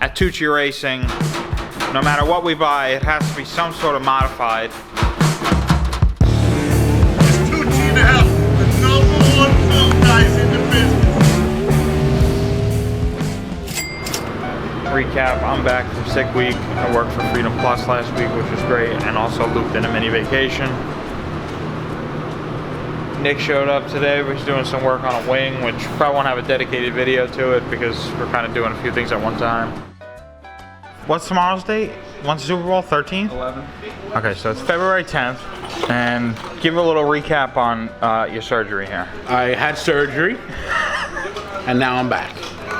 at Tucci Racing, no matter what we buy, it has to be some sort of modified. Tucci now, the #1 film guys in the business. Recap, I'm back from sick week. I worked for Freedom Plus last week, which was great, and also looped in a mini vacation. Nick showed up today. We're doing some work on a wing, which probably won't have a dedicated video to it because we're kind of doing a few things at one time. What's tomorrow's date? When's the Super Bowl? 13th? 11. Okay, so it's February 10th. And give a little recap on your surgery here. I had surgery, and now I'm back.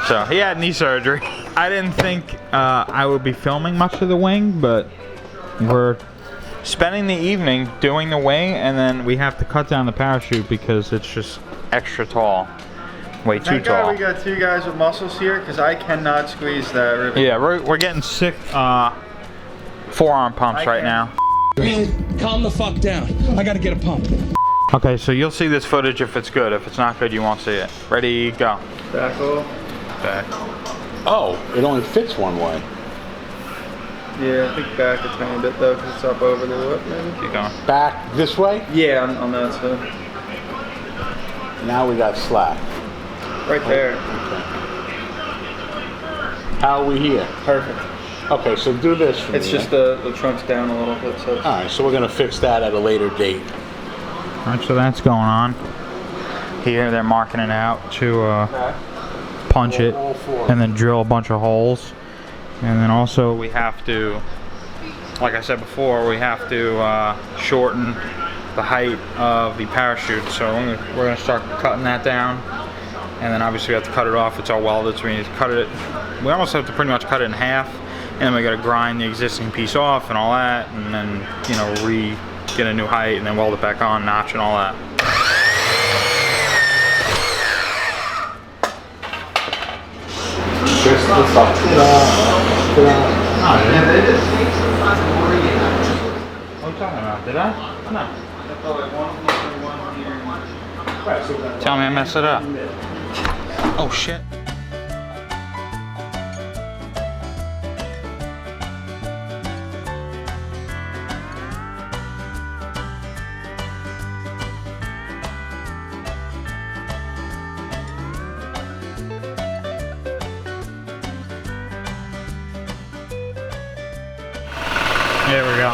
So he had knee surgery. I didn't think I would be filming much of the wing, but we're spending the evening doing the wing, and then we have to cut down the parachute because it's just extra tall. Way too Thank God tall. we got two guys with muscles here, because I cannot squeeze that ribbon. Yeah, we're getting sick forearm pumps right now. Man, calm the fuck down. I gotta get a pump. Okay, so you'll see this footage if it's good. If it's not good, you won't see it. Ready, go. Back a little. Back. Oh, it only fits one way. Yeah, I think back a tiny bit though, because it's up over the lip maybe. Keep going. Back this way. Yeah, on that side. Now we got slack. Right there. Okay. How are we here? Perfect. Okay, so do this for It's me. just the trunk's down a little bit, so it's... All right, so we're gonna fix that at a later date. All right, so that's going on. Here they're marking it out to punch it and then drill a bunch of holes. And then also we have to, like I said before, we have to shorten the height of the parachute. So we're gonna start cutting that down. And then obviously we have to cut it off. It's all welded, so we need to cut it. We almost have to pretty much cut it in half. And then we gotta grind the existing piece off and all that. And then, you know, get a new height and then weld it back on, notch and all that. What What are you talking about? Did I? No. Tell me I messed it up. Oh shit. There we go.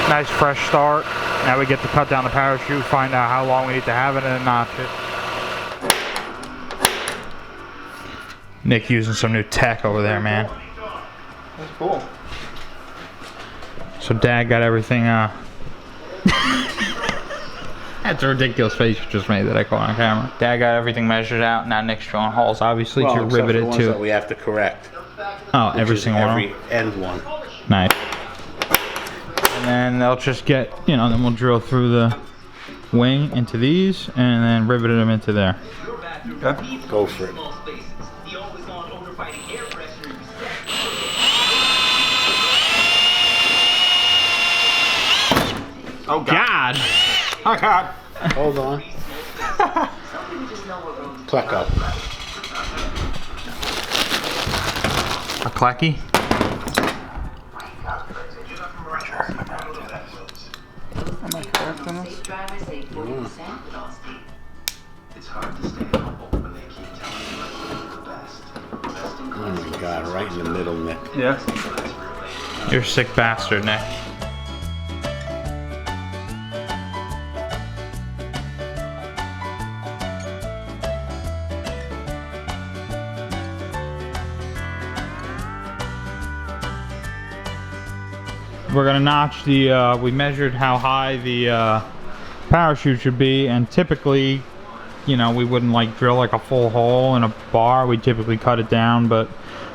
Nice fresh start. Now we get to cut down the parachute, find out how long we need to have it, and then notch it. Nick using some new tech over there, man. That's cool. So Dad got everything, that's a ridiculous face you just made that I caught on camera. Dad got everything measured out. Now Nick's drilling holes, obviously, to rivet it to. to. We have to correct. Oh, every single one. Every end one. Nice. And then they'll just get, you know, then we'll drill through the wing into these and then rivet them into there. Okay. Go for it. Oh God! Oh God! Hold on. Cluck up. A clacky? Am I correct on this? Oh my God, right in the middle, Nick. Yeah. You're a sick bastard, Nick. We're gonna notch the, we measured how high the parachute should be, and typically, you know, we wouldn't like drill like a full hole in a bar. We typically cut it down, but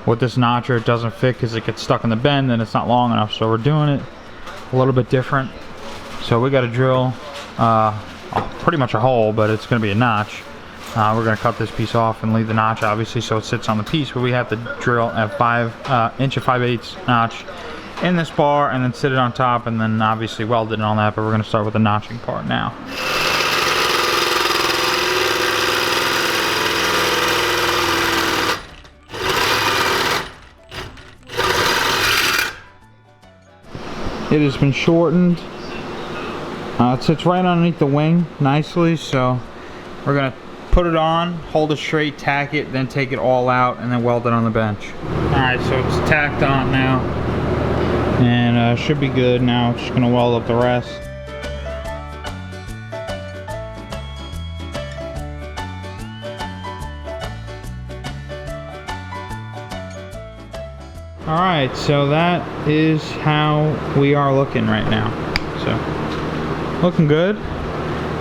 with this notcher it doesn't fit because it gets stuck in the bend and it's not long enough. So we're doing it a little bit different. So we got to drill pretty much a hole, but it's gonna be a notch. We're gonna cut this piece off and leave the notch obviously so it sits on the piece, but we have to drill a 5" 5/8 notch in this bar and then sit it on top and then obviously weld it and all that, but we're going to start with the notching part now. It has been shortened. It sits right underneath the wing nicely, so we're gonna put it on, hold it straight, tack it, then take it all out, and then weld it on the bench. Alright, so it's tacked on now, and should be good now. Just gonna weld up the rest. Alright, so that is how we are looking right now. So, looking good.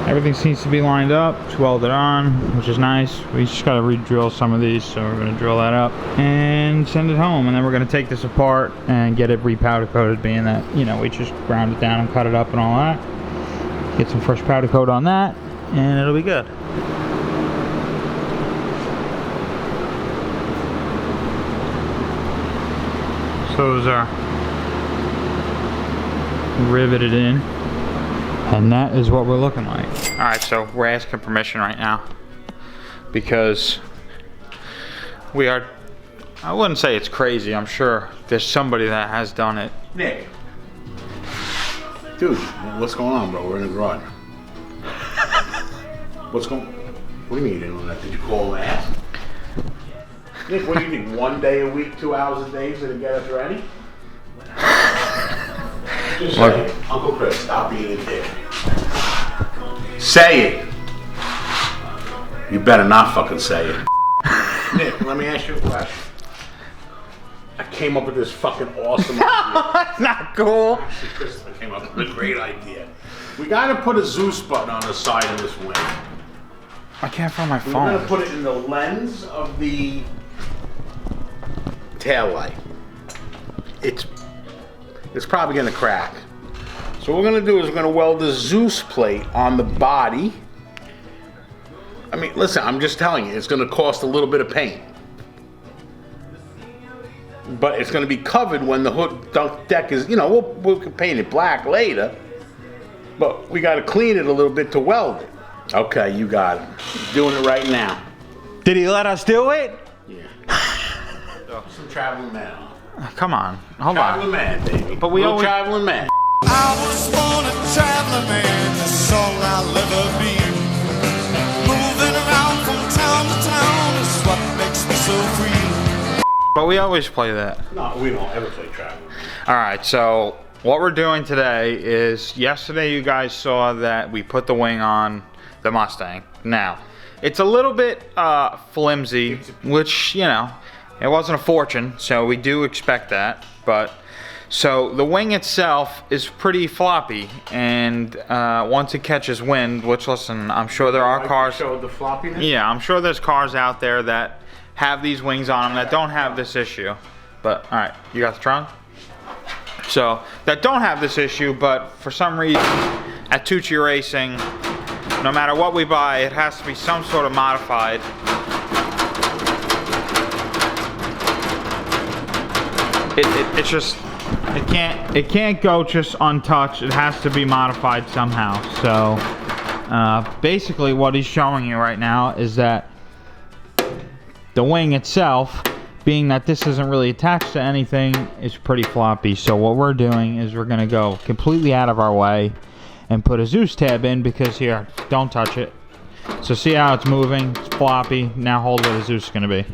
Everything seems to be lined up. It's welded on, which is nice. We just gotta re-drill some of these, so we're gonna drill that up and send it home. And then we're gonna take this apart and get it re-powder coated, being that, you know, we just ground it down and cut it up and all that. Get some fresh powder coat on that, and it'll be good. So those are riveted in, and that is what we're looking like. All right, so we're asking permission right now because we are, I wouldn't say it's crazy. I'm sure there's somebody that has done it. Nick. Dude, what's going on, bro? We're in the garage. What do you mean you didn't know that? Did you call and ask? Nick, what do you think? 1 day a week, 2 hours a day to get us ready? Just say it. Uncle Chris, stop being a dick. Say it. You better not fucking say it. Nick, let me ask you a question. I came up with this fucking awesome idea. That's not cool. Actually, Christopher came up with a great idea. We gotta put a Zeus button on the side of this wing. I can't find my We're phone. gonna put it in the lens of the tail light. It's probably gonna crack. So what we're gonna do is we're gonna weld the Zeus plate on the body. I mean, listen, I'm just telling you, it's gonna cost a little bit of paint. But it's gonna be covered when the hood deck is, you know, we'll paint it black later. But we gotta clean it a little bit to weld it. Okay, you got it. Doing it right now. Did he let us do it? Yeah. Some traveling man. Come on, hold Traveling on. man, baby. But we Little always- traveling man. I was born a traveling man, that's all I'll ever be. Moving around from town to town is what makes me so free. But we always play that. No, we don't ever play traveling. All right, so what we're doing today is, yesterday you guys saw that we put the wing on the Mustang. Now, it's a little bit flimsy, which, you know, it wasn't a fortune, so we do expect that. But so the wing itself is pretty floppy, and once it catches wind, which, listen, I'm sure there are cars. Show the floppiness. Yeah, I'm sure there's cars out there that have these wings on them that don't have this issue. But all right, you got the trunk. So that don't have this issue, but for some reason at Tucci Racing, no matter what we buy, it has to be some sort of modified. It's just, it can't go just untouched. It has to be modified somehow. So basically what he's showing you right now is that the wing itself, being that this isn't really attached to anything, is pretty floppy. So what we're doing is we're gonna go completely out of our way and put a Zeus tab in, because here, don't touch it. So see how it's moving, it's floppy. Now hold where the Zeus is gonna be.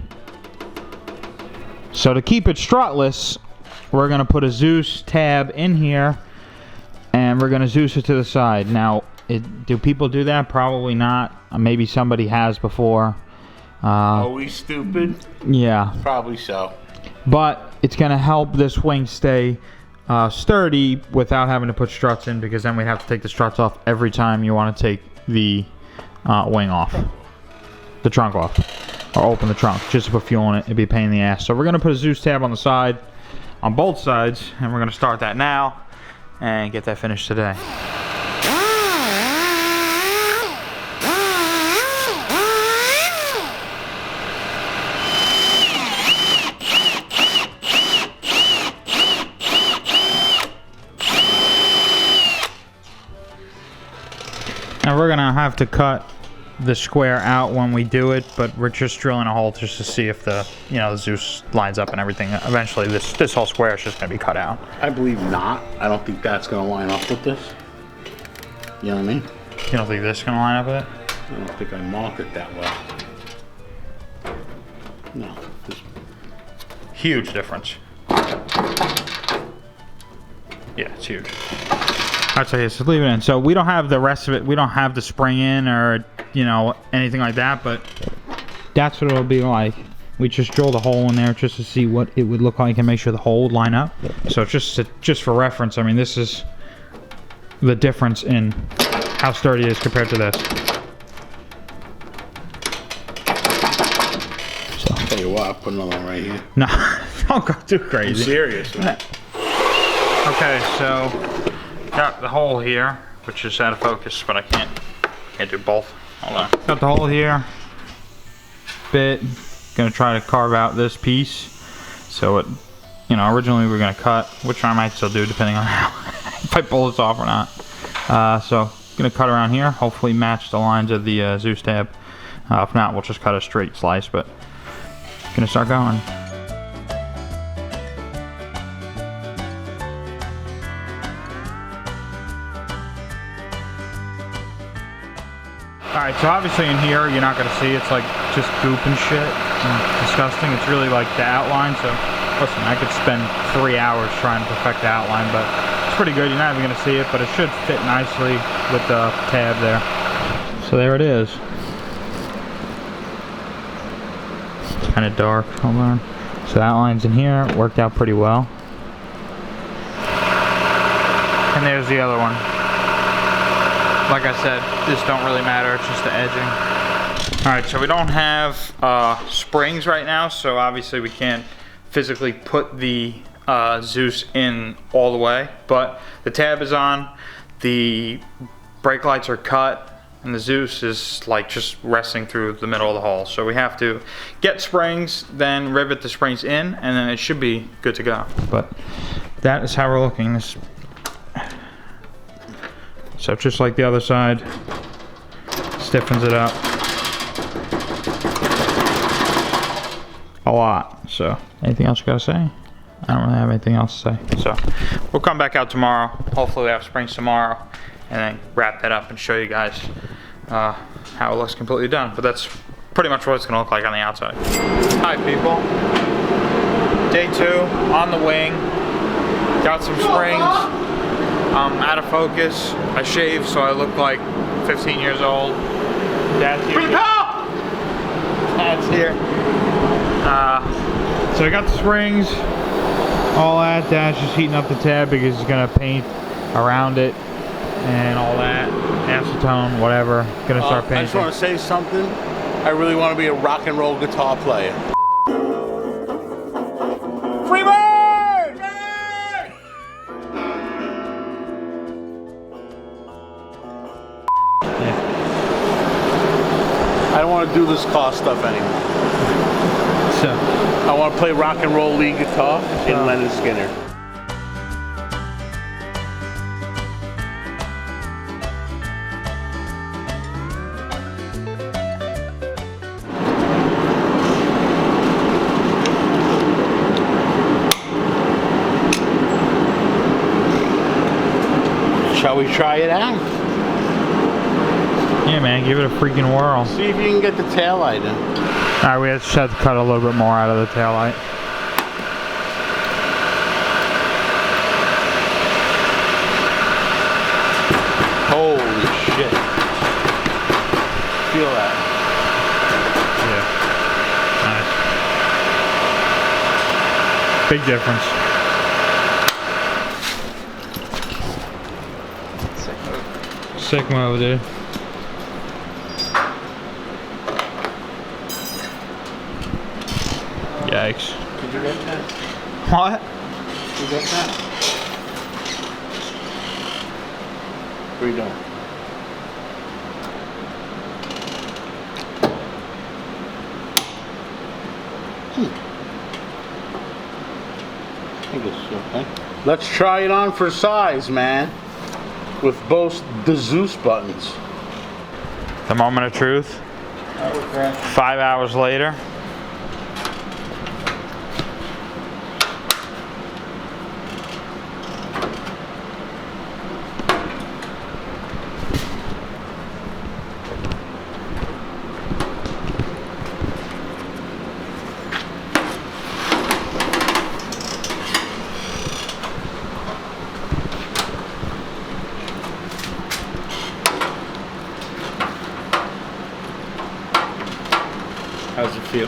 So to keep it strutless, we're gonna put a Zeus tab in here, and we're gonna Zeus it to the side. Now, do people do that? Probably not. Maybe somebody has before. Are we stupid? Yeah. Probably so. But it's gonna help this wing stay sturdy without having to put struts in, because then we'd have to take the struts off every time you want to take the wing off, the trunk off, or open the trunk just to put fuel in it. It'd be a pain in the ass. So we're gonna put a Zeus tab on the side, on both sides, and we're gonna start that now and get that finished today. Now we're gonna have to cut the square out when we do it, but we're just drilling a hole just to see if the, you know, the Zeus lines up and everything. Eventually this whole square is just gonna be cut out. I believe not. I don't think that's gonna line up with this. You know what I mean? You don't think this is gonna line up with it? I don't think I marked it that well. No. Huge difference. Yeah, it's huge. I'd say just leave it in. So we don't have the rest of it. We don't have the spring in or, you know, anything like that, but that's what it'll be like. We just drilled a hole in there just to see what it would look like and make sure the hole would line up. So just for reference, I mean, this is the difference in how sturdy it is compared to this. So Tell you what, I'll put another one right here. no, don't go too crazy. I'm serious, man. Okay, so got the hole here, which is out of focus, but I can't do both. Hold on. Got the hole here. Bit. Gonna try to carve out this piece. So it, you know, originally we were gonna cut, which I might still do depending on how if I pull this off or not. So gonna cut around here. Hopefully match the lines of the Zeus tab. If not, we'll just cut a straight slice. But gonna start going. Alright, so obviously in here you're not going to see, it's like just goop and shit and disgusting. It's really like the outline, so listen, I could spend 3 hours trying to perfect the outline, but it's pretty good. You're not even going to see it, but it should fit nicely with the tab there. So there it is. It's kind of dark, hold on. So the outline's in here, it worked out pretty well. And there's the other one. Like I said, this don't really matter, it's just the edging. Alright, so we don't have springs right now, so obviously we can't physically put the Zeus in all the way, but the tab is on, the brake lights are cut, and the Zeus is like just resting through the middle of the hole. So we have to get springs, then rivet the springs in, and then it should be good to go. But that is how we're looking. So just like the other side, stiffens it up a lot. So anything else you gotta say? I don't really have anything else to say. So we'll come back out tomorrow. Hopefully we have springs tomorrow, and then wrap that up and show you guys how it looks completely done. But that's pretty much what it's gonna look like on the outside. Hi people, day 2 on the wing. Got some springs. Out of focus. I shaved, so I look like 15 years old. Dad's here. Dad's here. So I got the springs, all that. Dad's just heating up the tab because he's gonna paint around it and all that. Acetone, whatever. Gonna start painting. I just want to say something. I really want to be a rock and roll guitar player. I don't want to do this car stuff anymore. So I want to play rock and roll lead guitar in Leonard Skinner. Shall we try it out? yeah, man, give it a freaking whirl. See if you can get the taillight in. Alright, we just have to cut a little bit more out of the taillight. Holy shit. Feel that. Yeah. Nice. Big difference. Sick move, dude. Yikes. Did you get that? What? Did you get that? What are you doing? I think it's okay. Let's try it on for size, man. With both the Zeus buttons. The moment of truth. 5 hours later. How's it feel?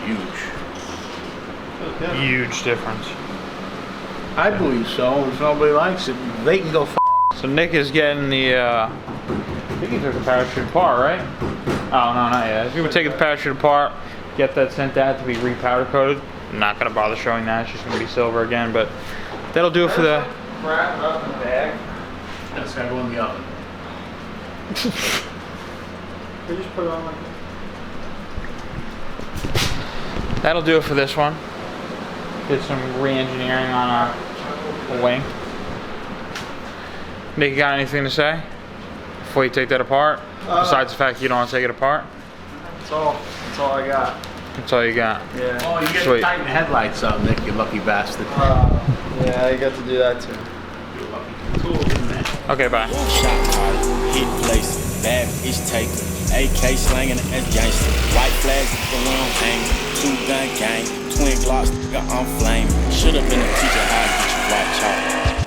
Huge. Huge difference. I believe so. If nobody likes it, they can go f. So Nick is getting the, I think he took the parachute apart, right? Oh, no, not yet. He's gonna take the parachute apart, get that sent out to be re-powder coated. I'm not gonna bother showing that, it's just gonna be silver again, but that'll do it for the... Wrap it up in the bag. That's gotta go in the oven. We just put it on like That'll do it for this one. Did some re-engineering on our wing. Nick, you got anything to say before you take that apart? Besides the fact you don't want to take it apart? That's all I got. That's all you got. Yeah. Oh, you get to Sweet. tighten the headlights up, Nick, you lucky bastard. Yeah, I got to do that too. Okay, bye. Shot caller, hit place, bad bitch taker, AK slanging as gangster, white flags around hanging, 2-gun gang, twin glocks, I'm flaming. Should've been a teacher, how I get you white chalk.